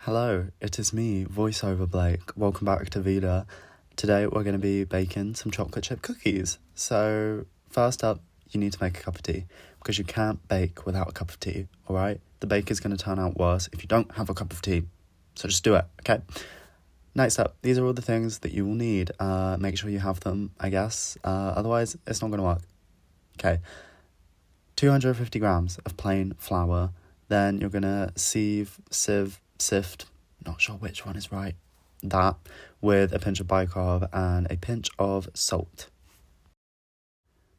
Hello, it is me, voiceover Blake. Welcome back to Vida. Today we're going to be baking some chocolate chip cookies. So first up, you need to make a cup of tea because you can't bake without a cup of tea, alright? The bake is going to turn out worse if you don't have a cup of tea. So just do it, okay? Next up, these are all the things that you will need. Make sure you have them, I guess. Otherwise, it's not going to work. Okay, 250 grams of plain flour. Then you're going to sift, not sure which one is right, that, with a pinch of bicarb and a pinch of salt.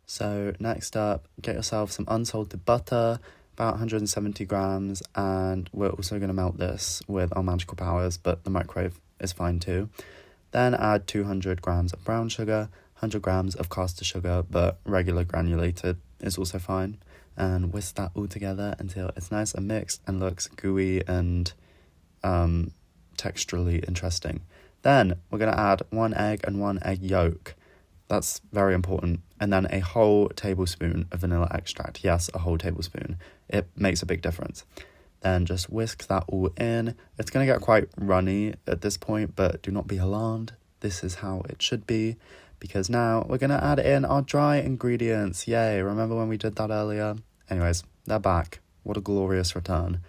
So next up, get yourself some unsalted butter, about 170 grams, and we're also going to melt this with our magical powers, but the microwave is fine too. Then add 200 grams of brown sugar, 100 grams of caster sugar, but regular granulated is also fine, and whisk that all together until it's nice and mixed and looks gooey and texturally interesting. Then we're going to add 1 egg and 1 egg yolk. That's very important. And then a whole tablespoon of vanilla extract. Yes, a whole tablespoon. It makes a big difference. Then just whisk that all in. It's going to get quite runny at this point, but do not be alarmed. This is how it should be, because now we're going to add in our dry ingredients. Yay, remember when we did that earlier? Anyways, they're back. What a glorious return.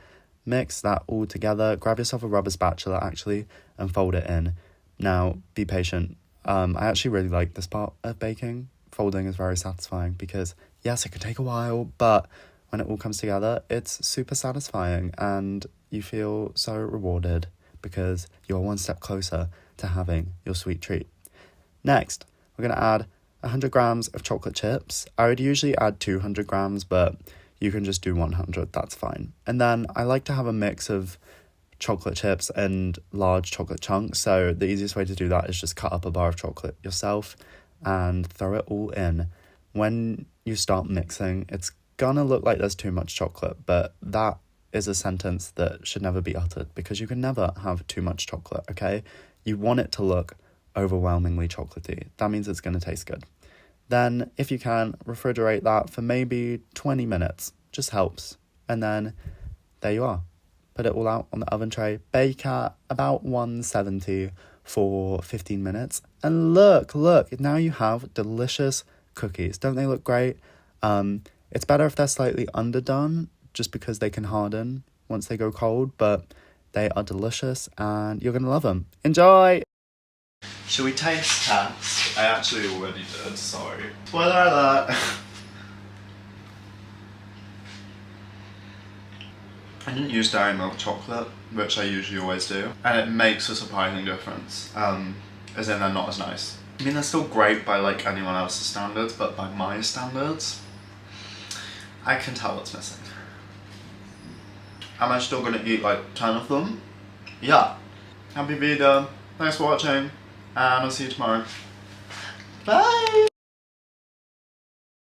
Mix that all together. Grab yourself a rubber spatula, actually, and fold it in. Now, be patient. I actually really like this part of baking. Folding is very satisfying because, yes, it can take a while, but when it all comes together, it's super satisfying and you feel so rewarded because you're one step closer to having your sweet treat. Next, we're going to add 100 grams of chocolate chips. I would usually add 200 grams, but you can just do 100, that's fine. And then I like to have a mix of chocolate chips and large chocolate chunks, so the easiest way to do that is just cut up a bar of chocolate yourself and throw it all in. When you start mixing, it's gonna look like there's too much chocolate, but that is a sentence that should never be uttered because you can never have too much chocolate, okay? You want it to look overwhelmingly chocolatey. That means it's gonna taste good. Then, if you can, refrigerate that for maybe 20 minutes. Just helps. And then, there you are. Put it all out on the oven tray. Bake at about 170 for 15 minutes. And look, now you have delicious cookies. Don't they look great? It's better if they're slightly underdone, just because they can harden once they go cold. But they are delicious, and you're going to love them. Enjoy! Shall we taste test? I actually already did, sorry. Spoiler alert! I didn't use dairy milk chocolate, which I usually always do, and it makes a surprising difference, as in they're not as nice. I mean, they're still great by like anyone else's standards, but by my standards, I can tell what's missing. Am I still gonna eat like 10 of them? Yeah. Happy Vida, thanks for watching. And I'll see you tomorrow. Bye!